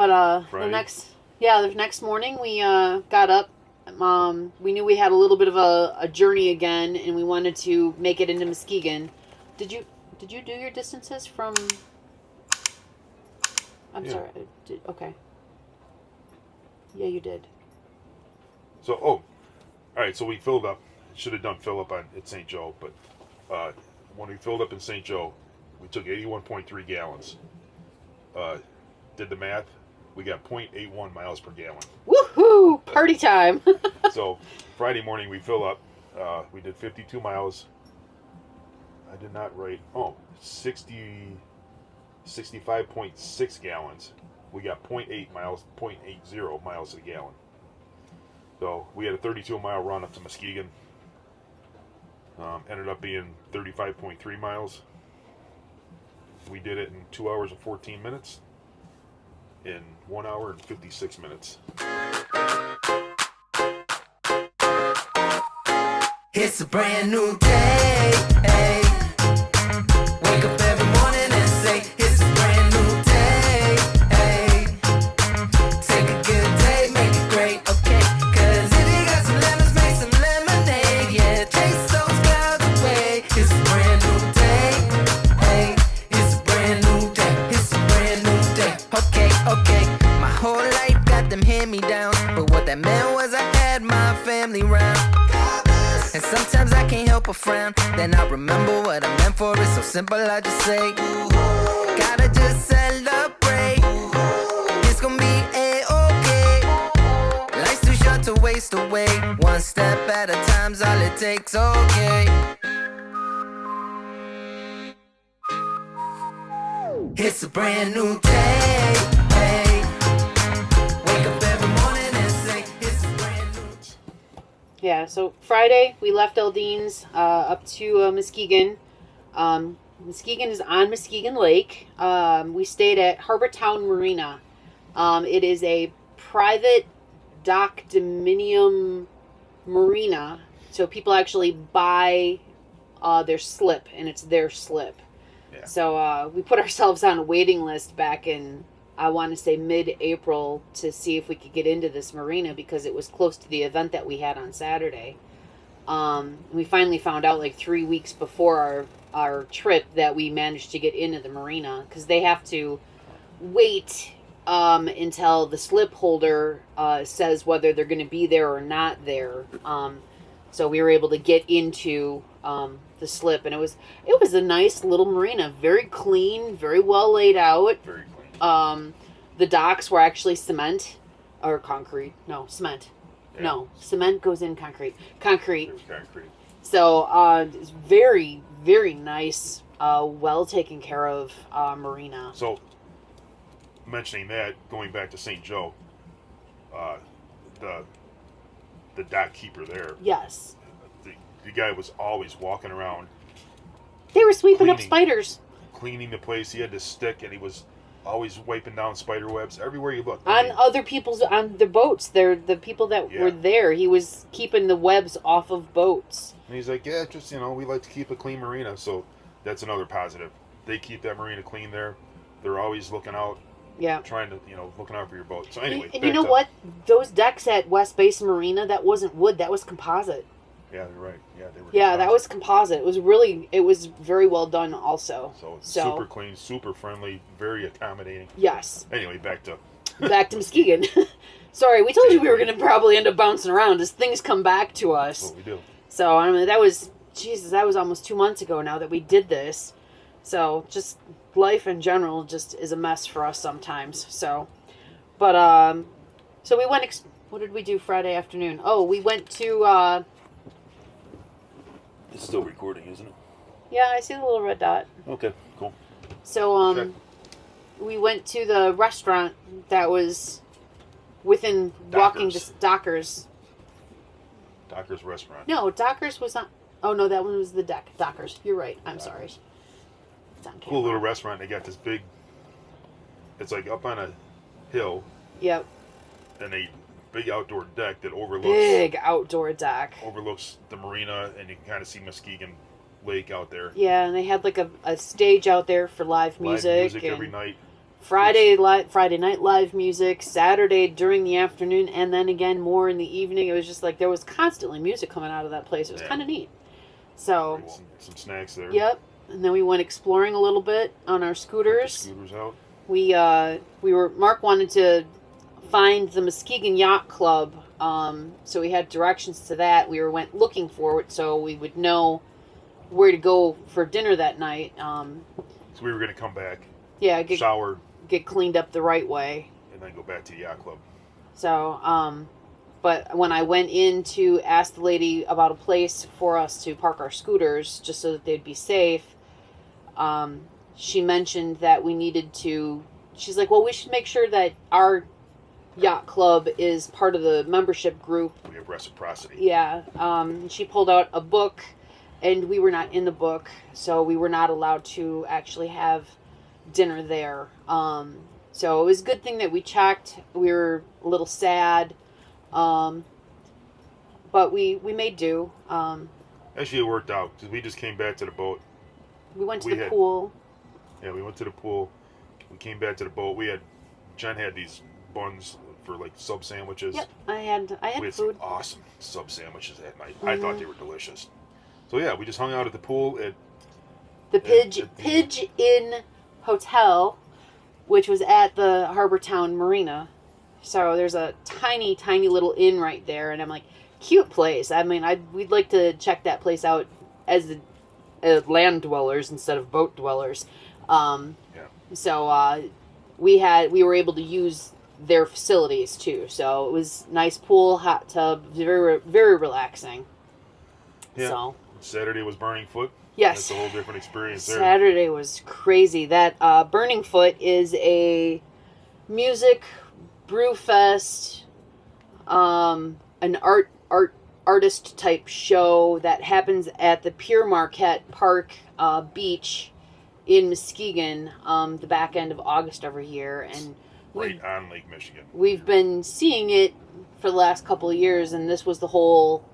But Friday? the next morning we got up. We knew we had a little bit of a journey again, and we wanted to make it into Muskegon. Did you do your distances from? I'm sorry. Okay. Yeah, you did. So, all right. So we filled up. Should have done fill up at St. Joe, but when we filled up in St. Joe, we took 81.3 gallons. Did the math. We got 0.81 miles per gallon. Woohoo! Party time. So Friday morning we fill up. We did 52 miles. I did not write. 65.6 gallons. We got 0.80 miles a gallon. So we had a 32-mile run up to Muskegon. Ended up being 35.3 miles. We did it in 2 hours and 14 minutes. In 1 hour and 56 minutes. It's a brand new day. Hey. Wake up every morning and say, it's a brand new day. Hey. Take a good day, make it great, okay? Cause if you got some lemons, make some lemonade. Yeah, chase those clouds away. It's a brand new day. Hey. It's a brand new day. It's a brand new day. Okay. My whole life got them hand-me-downs, but what that meant was I had my family round. And sometimes I can't help but frown. Then I remember what I meant for. It's so simple, I just say, gotta just celebrate. It's gonna be A-okay. Life's too short to waste away. One step at a time's all it takes, okay. It's a brand new day. Hey. Wake up every morning and say, it's a brand new day. Yeah, so Friday we left Eldine's up to Muskegon. Muskegon is on Muskegon Lake. We stayed at Harbortown Marina. It is a private dock dominium marina, so people actually buy their slip, and it's their slip. Yeah. So we put ourselves on a waiting list back in, I want to say, mid-April to see if we could get into this marina because it was close to the event that we had on Saturday. We finally found out like 3 weeks before our trip that we managed to get into the marina because they have to wait until the slip holder says whether they're going to be there or not there. So we were able to get into the slip, and it was a nice little marina, very clean, very well laid out. Very clean. The docks were actually cement or concrete. No, cement. Yeah. No, cement goes in concrete. Concrete. There's concrete. So it's very, very nice, well taken care of marina. So, mentioning that, going back to St. Joe, the dock keeper there, Yes. the guy was always walking around They were sweeping up Cleaning. spiders. cleaning the place. He had this stick, and he was always wiping down spider webs everywhere you looked. On other people's, on the boats. They're the people that Yeah. were there. He was keeping the webs off of boats. And he's like, yeah, just, we like to keep a clean marina. So that's another positive. They keep that marina clean there. They're always looking out, Yeah. trying to, looking out for your boat. So anyway. And you back know to- what? Those decks at West Basin Marina, that wasn't wood. That was composite. Yeah, you're right. Yeah, they were. Yeah, that was composite. It was very well done also. So So- super clean, super friendly, very accommodating. Yes. Anyway, back to Back to Muskegon. Sorry, we told you we were going to probably end up bouncing around as things come back to us. what we do. So, I mean, that was almost 2 months ago now that we did this. So, just life in general just is a mess for us sometimes. So, but, so we went, what did we do Friday afternoon? Oh, we went to, It's still recording, isn't it? yeah, I see the little red dot. Okay, cool. So, Check. we went to the restaurant that was within walking Dockers. Dockers. Docker's Restaurant. No, Dockers was not. Oh no, that one was the deck. Dockers. You're right. I'm sorry. It's on camera. Cool little restaurant. They got this big. It's like up on a hill, Yep. and a big outdoor deck that Big outdoor deck. overlooks the marina, and you can kind of see Muskegon Lake out there. Yeah, and they had like a stage out there for live music. Live music every and night. Friday night live music, Saturday during the afternoon, and then again more in the evening. It was just like there was constantly music coming out of that place. It was kind of neat. So some snacks there. Yep. And then we went exploring a little bit on our scooters. Scooters out. Mark wanted to find the Muskegon Yacht Club, so we had directions to that. Went looking for it so we would know where to go for dinner that night. So we were going to come back. Yeah, shower, get cleaned up the right way, and then go back to the yacht club. So, but when I went in to ask the lady about a place for us to park our scooters, just so that they'd be safe, she mentioned that we needed to. She's like, "Well, we should make sure that our yacht club is part of the membership group." We have reciprocity. Yeah. She pulled out a book, and we were not in the book, so we were not allowed to actually have dinner there. So it was a good thing that we checked. We were a little sad, but we made do. Actually, it worked out because we just came back to the boat. We went to the pool. Yeah, we went to the pool. We came back to the boat. Jen had these buns for like sub sandwiches. Yep, I had we had food. some awesome sub sandwiches that night. I thought they were delicious. So yeah, we just hung out at the pool at the Pigeon Inn Hotel, which was at the Harbortown Marina. So there's a tiny, tiny little inn right there, and I'm like, cute place. I mean, we'd like to check that place out as land dwellers instead of boat dwellers. So we were able to use their facilities too. So it was nice pool, hot tub, very, very relaxing. Yeah. So Saturday was Burning Foot. Yes. That's a whole different experience there. Saturday was crazy. That Burning Foot is a music brew fest, an artist type show that happens at the Pure Marquette Park Beach in Muskegon, the back end of August every year, and right on Lake Michigan. We've been seeing it for the last couple of years, and this was the whole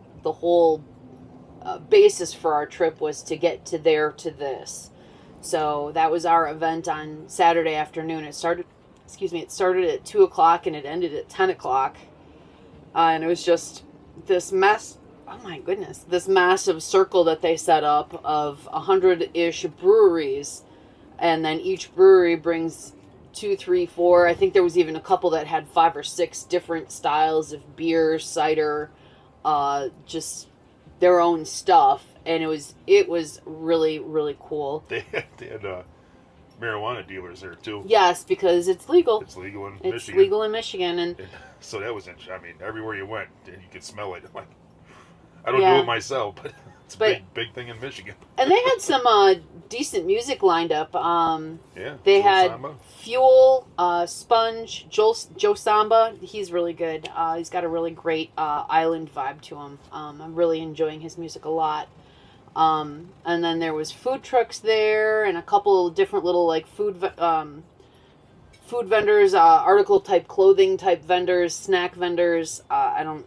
basis for our trip was to get to this. So that was our event on Saturday afternoon. It started at 2:00 and it ended at 10:00. And it was just this mess. Oh my goodness. This massive circle that they set up of 100-ish breweries. And then each brewery brings 2, 3, 4. I think there was even a couple that had 5 or 6 different styles of beer, cider, just their own stuff. And it was really, really cool. They had marijuana dealers there too. Yes, because it's legal. It's legal in Michigan. It's legal in Michigan, and so that was interesting. I mean, everywhere you went, and you could smell it. I'm like, I don't do it myself, but it's a big thing in Michigan. And they had some decent music lined up. Yeah, they Joe had Samba. Fuel, Sponge, Joe Samba. He's really good. He's got a really great island vibe to him. I'm really enjoying his music a lot. And then there was food trucks there, and a couple of different little like food vendors, article type clothing type vendors, snack vendors. And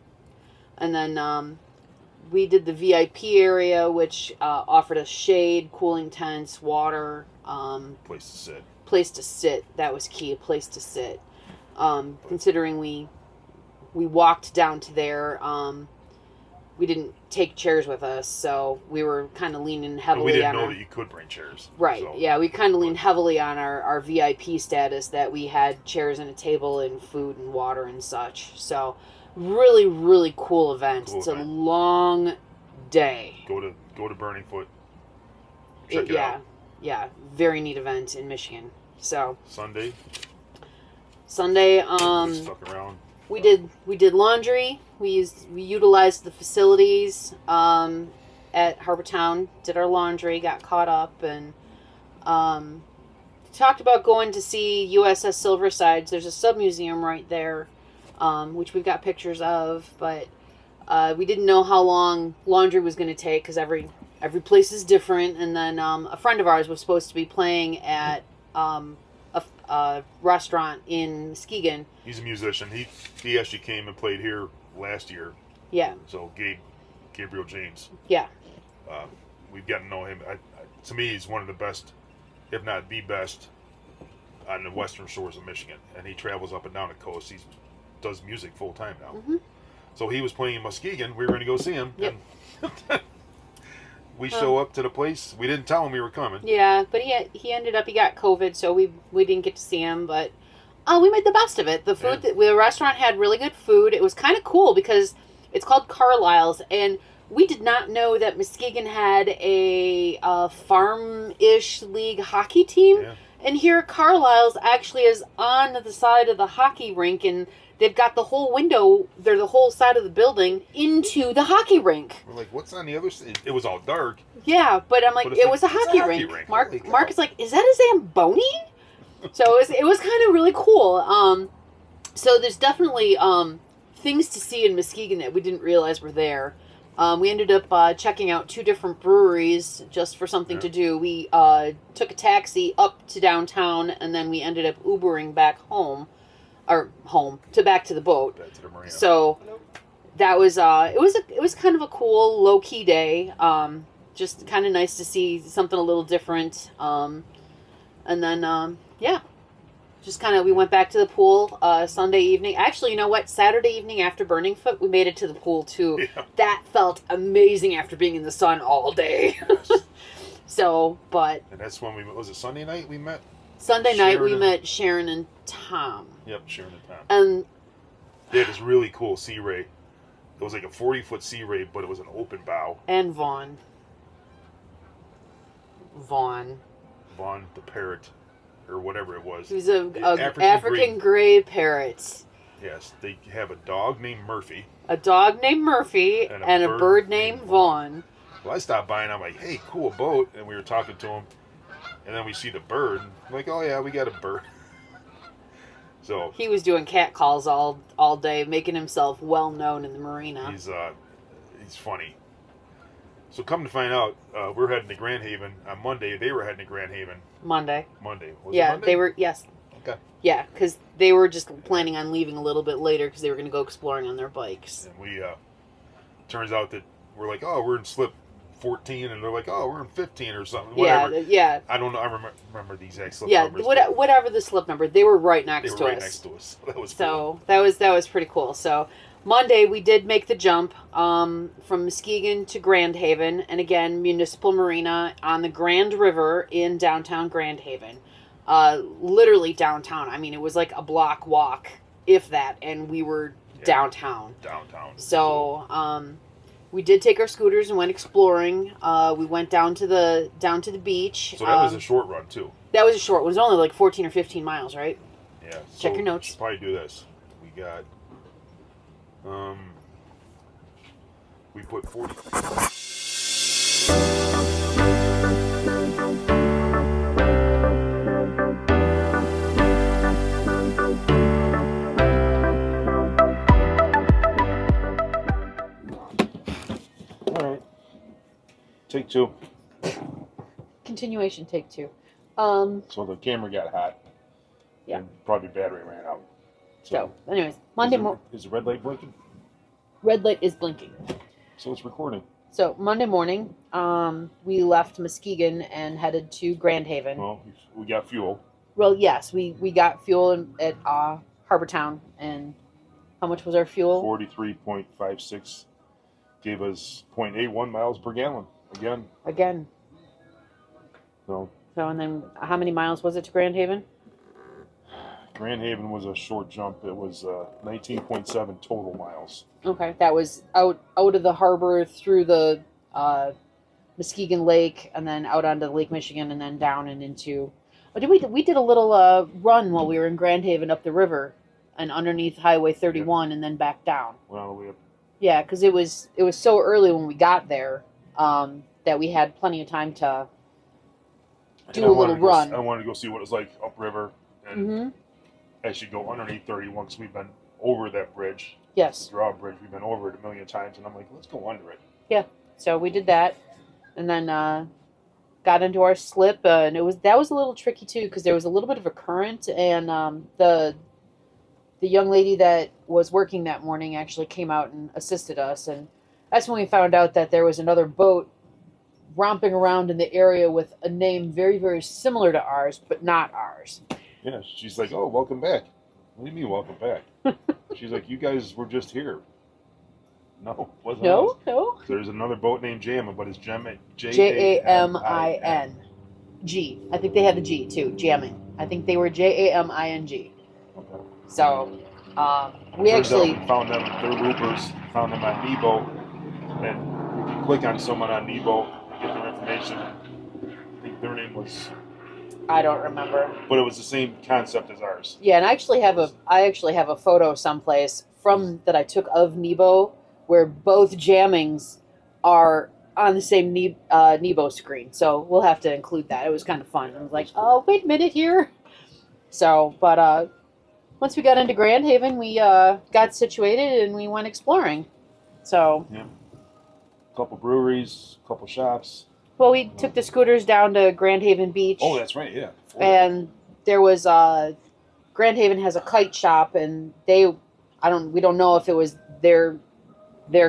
then we did the VIP area, which offered us shade, cooling tents, water. Place to sit. That was key. A place to sit. Considering we walked down to there. We didn't take chairs with us, so we were kind of leaning heavily on we didn't know that you could bring chairs. Right, so. Yeah, we kind of leaned heavily on our VIP status that we had chairs and a table and food and water and such. So, really, really cool event. It's a long day. Go to Burning Foot. Check it out. Yeah, very neat event in Michigan. So Sunday, stuck around. We did laundry. We utilized the facilities at Harbortown. Did our laundry. Got caught up and talked about going to see USS Silversides. There's a sub-museum right there, which we've got pictures of. But we didn't know how long laundry was going to take because every place is different. And then a friend of ours was supposed to be playing at a restaurant in Muskegon. He's a musician. He actually came and played here last year. Yeah. So Gabriel James. Yeah. We've gotten to know him. To me, he's one of the best, if not the best, on the western shores of Michigan, and he travels up and down the coast. He does music full time now. So he was playing in Muskegon. We were going to go see him. Yep. And we show up to the place. We didn't tell him we were coming. Yeah, but he ended up, he got COVID, so we didn't get to see him, but we made the best of it. The food, the restaurant had really good food. It was kind of cool because it's called Carlisle's, and we did not know that Muskegon had a farm-ish league hockey team. Yeah. And here Carlisle's actually is on the side of the hockey rink, and they've got the whole window, they're the whole side of the building, into the hockey rink. We're like, what's on the other side? It was all dark. Yeah, but I'm like, But it was a hockey rink. Mark is like, is that a Zamboni? So it was kind of really cool. So there's definitely things to see in Muskegon that we didn't realize were there. We ended up checking out 2 different breweries just for something to do. We took a taxi up to downtown, and then we ended up Ubering back back to the boat. Back to the marina. So that was it was kind of a cool low key day. Just kind of nice to see something a little different. And then just kind of, we went back to the pool Sunday evening. Actually, you know what? Saturday evening after Burning Foot, we made it to the pool too. Yeah. That felt amazing after being in the sun all day. Yes. So, but And that's when was it Sunday night we met? Sunday night we Sharon met Sharon and Tom. Yep, Sharon and Tom. And They had this really cool sea ray. It was like a 40-foot sea ray, but it was an open bow. and Vaughn. Vaughn the parrot, or whatever it was. He was a African African gray parrot. Yes, they have a dog named Murphy. A dog named Murphy and a bird named Vaughn. Well, I stopped by and I'm like, hey, cool boat. And we were talking to him. And then we see the bird. I'm like, oh, yeah, we got a bird. So He was doing cat calls all day, making himself well known in the marina. he's funny. So come to find out, we're heading to Grand Haven on Monday. They were heading to Grand Haven Monday. Was it Yeah, Monday? they were, yes. Okay. Yeah, because they were just planning on leaving a little bit later because they were going to go exploring on their bikes. And we, turns out that we're like, oh, we're in slip 14, and they're like, oh, we're in 15 or something. Whatever. Yeah. I don't know. I remember the exact slip Yeah, numbers. but whatever the slip number, they were right they next were to right us. next to us. That was So cool. that was pretty cool. So Monday we did make the jump from Muskegon to Grand Haven, and again, municipal marina on the Grand River in downtown Grand Haven. Literally downtown. I mean, it was like a block walk, if that, and we were downtown. Downtown. So we did take our scooters and went exploring. We went down to the beach. So that was a short run too. That was a short one. It was only like 14 or 15 miles, right? Yeah. Check so your notes. We should probably do this. We got. We put 40. All right. Take 2. Continuation, take 2. So the camera got hot. Yeah. And probably battery ran out. So, anyways, Monday morning. Is the red light blinking? Red light is blinking. So it's recording. So Monday morning, we left Muskegon and headed to Grand Haven. Well, we got fuel. Well, yes, we got fuel at Harbor Town, and how much was our fuel? 43.56 gave us 0.81 miles per gallon. Again. So And then how many miles was it to Grand Haven? Grand Haven was a short jump. It was 19.7 total miles. Okay, that was out of the harbor through the Muskegon Lake, and then out onto Lake Michigan, and then down and into. Oh, we did a little run while we were in Grand Haven up the river, and underneath Highway 31, and then back down. Well, we have, Yeah, because it was so early when we got there that we had plenty of time to do a little run. I wanted to go see what it was like upriver, and Mm-hmm. as you go underneath 31, because we've been over that bridge. Yes. The drawbridge, we've been over it a million times, and I'm like, let's go under it. Yeah. So we did that, and then got into our slip, and that was a little tricky too because there was a little bit of a current, and the young lady that was working that morning actually came out and assisted us, and that's when we found out that there was another boat romping around in the area with a name very, very similar to ours, but not ours. Yeah, she's like, "Oh, welcome back." What do you mean, welcome back? She's like, "You guys were just here." No, wasn't us. No. There's another boat named JaMMiN, but it's JaMMiN. JaMMiN. G. I think they had the G too. JaMMiN. I think they were JaMING. Okay. So, we Turns actually out we found them. They're Roopers. Found them on Nebo, and if you click on someone on Nebo, you get their information. I think their name was, I don't remember. but it was the same concept as ours. Yeah, and I actually have a photo someplace from that I took of Nebo where both jammings are on the same Nebo screen. So we'll have to include that. It was kind of fun. I was like, oh, wait a minute here. So, but once we got into Grand Haven, we got situated and we went exploring. So, Yeah. A couple breweries, a couple shops. well, we took the scooters down to Grand Haven Beach. Oh, that's right. Yeah. And there was Grand Haven has a kite shop, and we don't know if it was their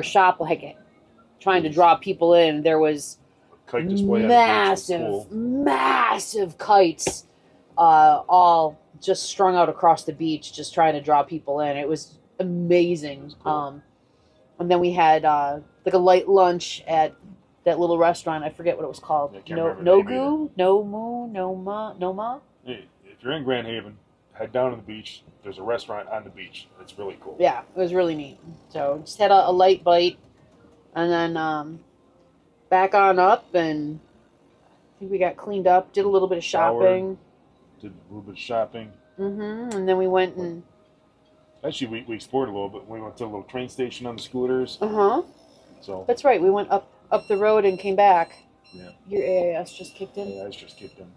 shop, like trying to draw people in. There was Kite display on the beach was cool. massive kites, all just strung out across the beach, just trying to draw people in. It was amazing. It was cool. And then we had like a light lunch at that little restaurant. I forget what it was called. I can't remember the name Nogu, Noma. Hey, if you're in Grand Haven, head down to the beach. There's a restaurant on the beach. It's really cool. Yeah, it was really neat. So just had a light bite, and then back on up, and I think we got cleaned up. Did a little bit of shopping. Did a little bit of shopping. And then we went and Actually, we explored a little bit. We went to a little train station on the scooters. So that's right. We went up the road and came back. Yeah. Your AIS just kicked in. Yeah, it's just kicked in.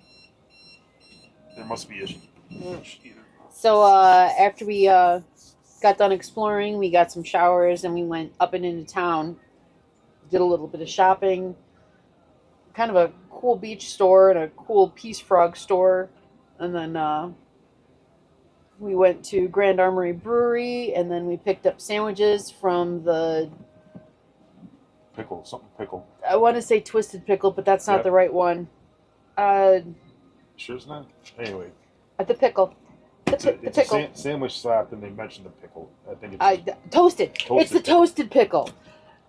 There must be issues either. So after we got done exploring, we got some showers and we went up and into town. Did a little bit of shopping. Kind of a cool beach store and a cool Peace Frog store. And then we went to Grand Armory Brewery, and then we picked up sandwiches from the... Pickle. I want to say Twisted Pickle, but that's not Yep. the right one. Sure it's not? Anyway. At the pickle. It's The pickle. a sandwich slap, and they mentioned the pickle. I think it's Toasted. It's the toasted pickle.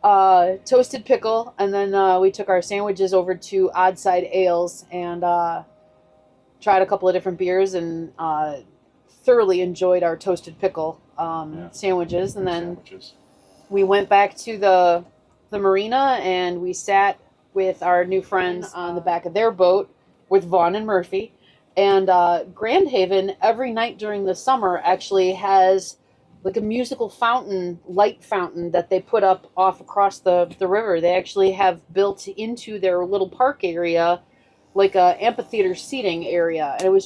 Toasted pickle, and then we took our sandwiches over to Oddside Ales and tried a couple of different beers and thoroughly enjoyed our toasted pickle sandwiches. And then we went back to the marina and we sat with our new friends on the back of their boat with Vaughn and Murphy. And Grand Haven, every night during the summer, actually has like a musical fountain, light fountain that they put up off across the river. They actually have built into their little park area like a amphitheater seating area. And it was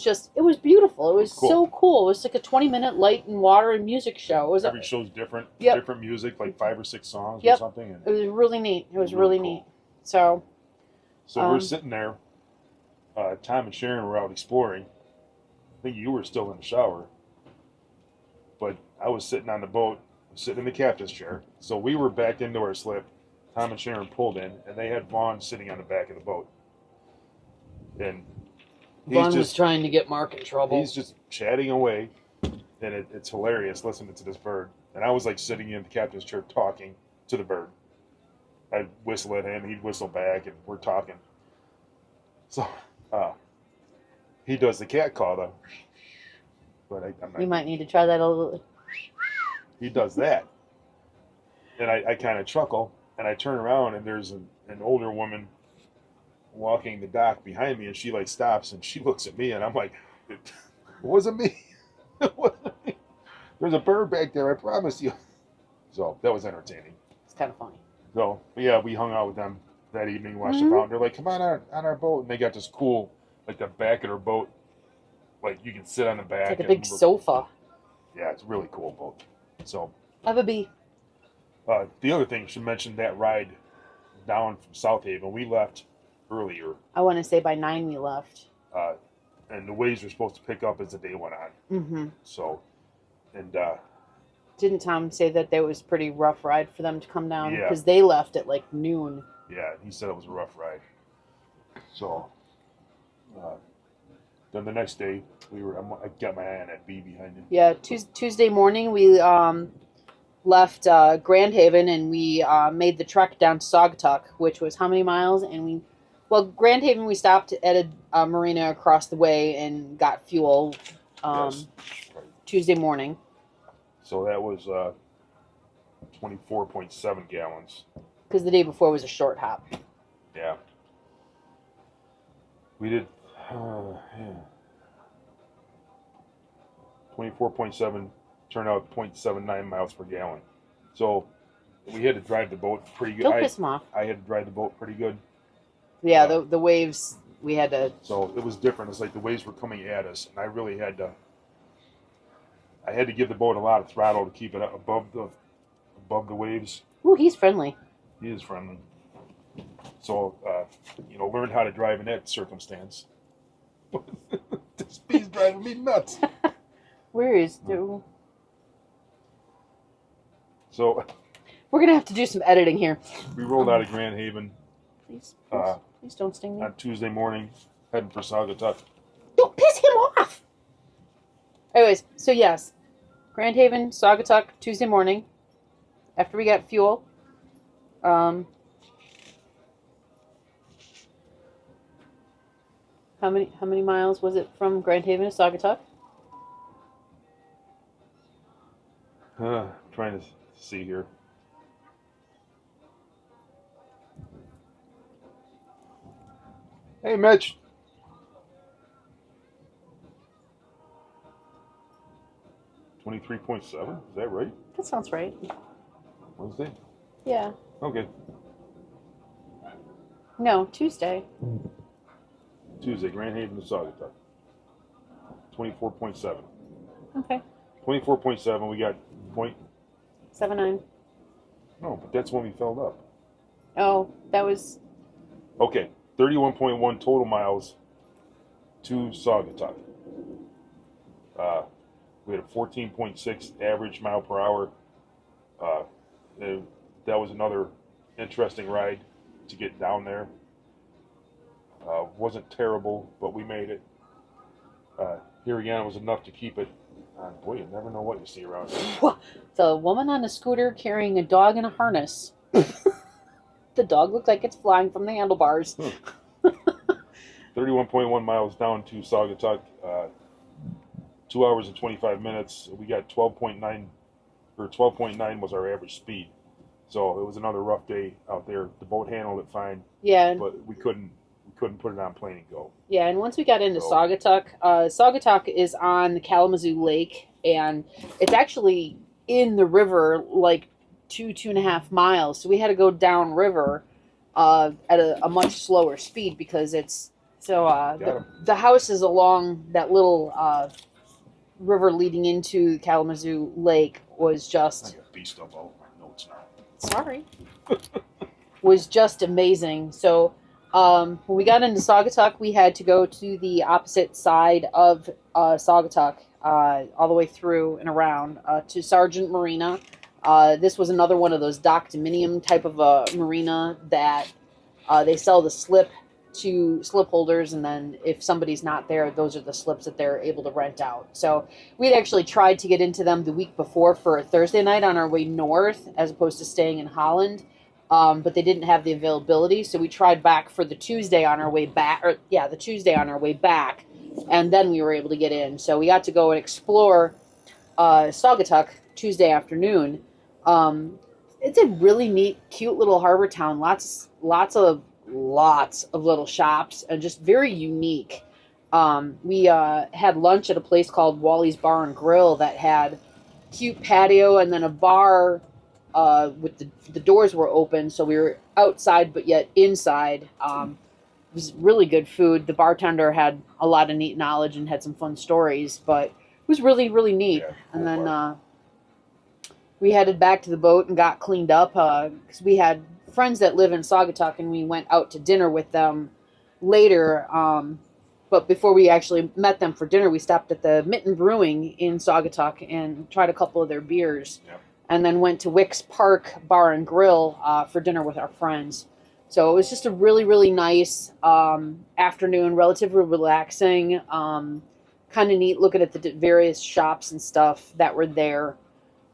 beautiful. It was cool. so cool. It was like a 20-minute light and water and music show. It was every show's different. Yep. Different music, like 5 or 6 songs Yep. or something. And It was really neat. It was really cool. neat. So we're sitting there. Tom and Sharon were out exploring. I think you were still in the shower. But I was sitting on the boat, sitting in the captain's chair. So we were back into our slip. Tom and Sharon pulled in, and they had Vaughn sitting on the back of the boat. And Vaughn was trying to get Mark in trouble. He's just chatting away, and it's hilarious listening to this bird. And I was like sitting in the captain's chair talking to the bird. I'd whistle at him, he'd whistle back, and we're talking. So he does the cat call though. But I'm not, You might need to try that a little. he does that. And I kind of chuckle, and I turn around, and there's an older woman walking the dock behind me, and she like stops, and she looks at me, and I'm like, it wasn't me. It wasn't me. There's a bird back there, I promise you. So that was entertaining. It's kind of funny. So yeah, we hung out with them that evening, watched the fountain. They're like, come on our boat, and they got this cool, like the back of their boat, like you can sit on the back. It's like a big sofa. Yeah, it's a really cool boat. So I have a bee. the other thing, I should mention that ride down from South Haven. We left earlier. I want to say by 9 we left. And the waves were supposed to pick up as the day went on. Mm-hmm. So, and didn't Tom say that there was a pretty rough ride for them to come down? Yeah. Because they left at like noon. yeah, he said it was a rough ride. So, Then the next day, I got my eye on that bee behind you. Yeah, Tuesday morning we left Grand Haven and we made the trek down to Saugatuck, which was how many miles? And Grand Haven we stopped at a marina across the way and got fuel Yes. Right. Tuesday morning. So that was 24.7 gallons. Because the day before was a short hop. Yeah. We did 24.7, turned out 0.79 miles per gallon. So we had to drive the boat pretty good. Don't piss them off. I had to drive the boat pretty good. Yeah, the waves, we had to... So it was different. It's like the waves were coming at us, and I really had to... I had to give the boat a lot of throttle to keep it up above the waves. Ooh, he's friendly. He is friendly. So, learned how to drive in that circumstance. This bee's driving me nuts. Where is... So... We're going to have to do some editing here. We rolled out of Grand Haven. Please don't sting me. On Tuesday morning, heading for Saugatuck. Don't piss him off! Anyways, so yes. Grand Haven, Saugatuck, Tuesday morning. After we got fuel. How many miles was it from Grand Haven to Saugatuck? Trying to see here. Hey, Mitch. $23.7. Is that right? That sounds right. Wednesday? Yeah. Okay. No, Tuesday. Tuesday, Grand Haven to Saugatuck. 24.7. Okay. 24.7. We got point. 7-9. No, but that's when we filled up. Oh, that was... Okay. 31.1 total miles to Saugatuck. We had a 14.6 average mile per hour. That was another interesting ride to get down there. Wasn't terrible, but we made it. Here again, it was enough to keep it. Boy, you never know what you see around here. It's a woman on a scooter carrying a dog in a harness. The dog looked like it's flying from the handlebars. 31.1 miles down to Saugatuck. 2 hours and 25 minutes. We got 12.9, or 12.9 was our average speed. So it was another rough day out there. The boat handled it fine. Yeah. But we couldn't put it on plane and go. Yeah, and once we got into Saugatuck, Saugatuck is on the Kalamazoo Lake, and it's actually in the river like 2.5 miles. So we had to go down river at a much slower speed because it's the house is along that little river leading into Kalamazoo Lake was just... I got beast up all my notes now. Sorry. Was just amazing. So when we got into Saugatuck, we had to go to the opposite side of Saugatuck, all the way through and around to Sargent Marina. This was another one of those dock dominium type of a marina that they sell the slip to slip holders, and then if somebody's not there, those are the slips that they're able to rent out. So we'd actually tried to get into them the week before for a Thursday night on our way north, as opposed to staying in Holland, but they didn't have the availability. So we tried back for the Tuesday on our way back, the Tuesday on our way back, and then we were able to get in. So we got to go and explore Saugatuck Tuesday afternoon. It's a really neat, cute little harbor town. Lots of little shops and just very unique. We had lunch at a place called Wally's Bar and Grill that had cute patio and then a bar with the doors were open, so we were outside but yet inside. It was really good food. The bartender had a lot of neat knowledge and had some fun stories, but it was really, really neat. Yeah, cool. And then we headed back to the boat and got cleaned up because we had friends that live in Saugatuck, and we went out to dinner with them later. But before we actually met them for dinner, we stopped at the Mitten Brewing in Saugatuck and tried a couple of their beers. Yep. And then went to Wicks Park Bar and Grill for dinner with our friends. So it was just a really, really nice afternoon, relatively relaxing. Kind of neat looking at the various shops and stuff that were there.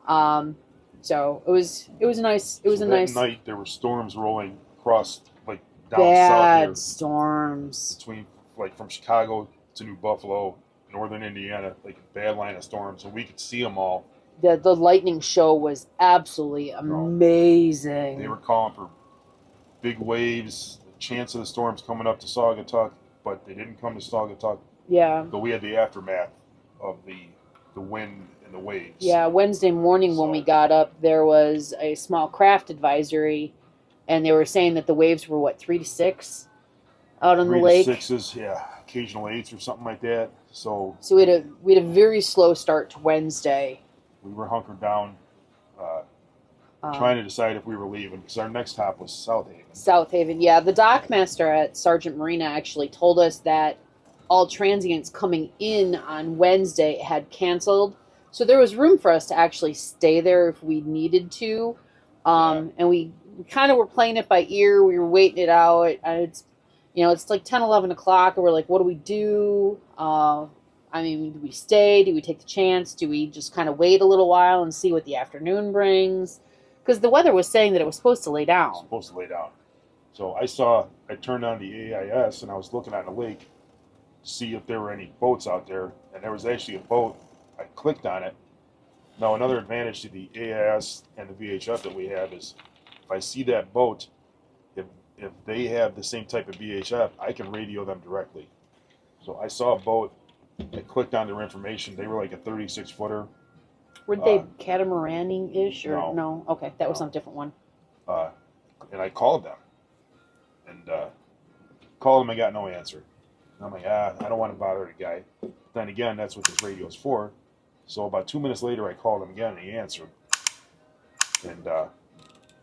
So it was nice. It was So a that nice night there were storms rolling across, like down bad south storms. here, between like from Chicago to New Buffalo, northern Indiana, like a bad line of storms, and we could see them all. The lightning show was absolutely amazing. They were calling for big waves, the chance of the storms coming up to Saugatuck, but they didn't come to Saugatuck. Yeah. But we had the aftermath of the wind and the waves. Yeah, Wednesday morning when we got up, there was a small craft advisory, and they were saying that the waves were, what, 3 to 6 out on the 3 to lake? 6s, yeah, occasional 8s or something like that. So we had a very slow start to Wednesday. we were hunkered down, trying to decide if we were leaving, because our next stop was South Haven. South Haven, yeah. The dockmaster at Sargent Marina actually told us that all transients coming in on Wednesday had canceled. So there was room for us to actually stay there if we needed to. And we kind of were playing it by ear. We were waiting it out. It's like 10, 11 o'clock, and we're like, what do we do? Do we stay? Do we take the chance? Do we just kind of wait a little while and see what the afternoon brings? Because the weather was saying that it was supposed to lay down. Supposed to lay down. So I turned on the AIS, and I was looking at the lake to see if there were any boats out there, and there was actually a boat. I clicked on it. Now, another advantage to the AIS and the VHF that we have is if I see that boat, if they have the same type of VHF, I can radio them directly. So I saw a boat. I clicked on their information. They were like a 36-footer. Were they catamaran-ish? Or No. Okay, that was some different one. And I called them. And called them and got no answer. And I'm like, I don't want to bother the guy. Then again, that's what this radio is for. So about 2 minutes later, I called him again, and he answered. And I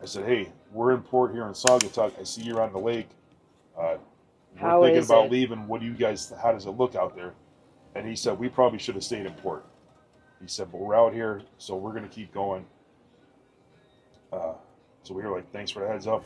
said, hey, we're in port here in Saugatuck. I see you're on the lake. We're thinking about leaving. What do you guys, how does it look out there? And he said, we probably should have stayed in port. He said, but we're out here, so we're going to keep going. So we were like, thanks for the heads up.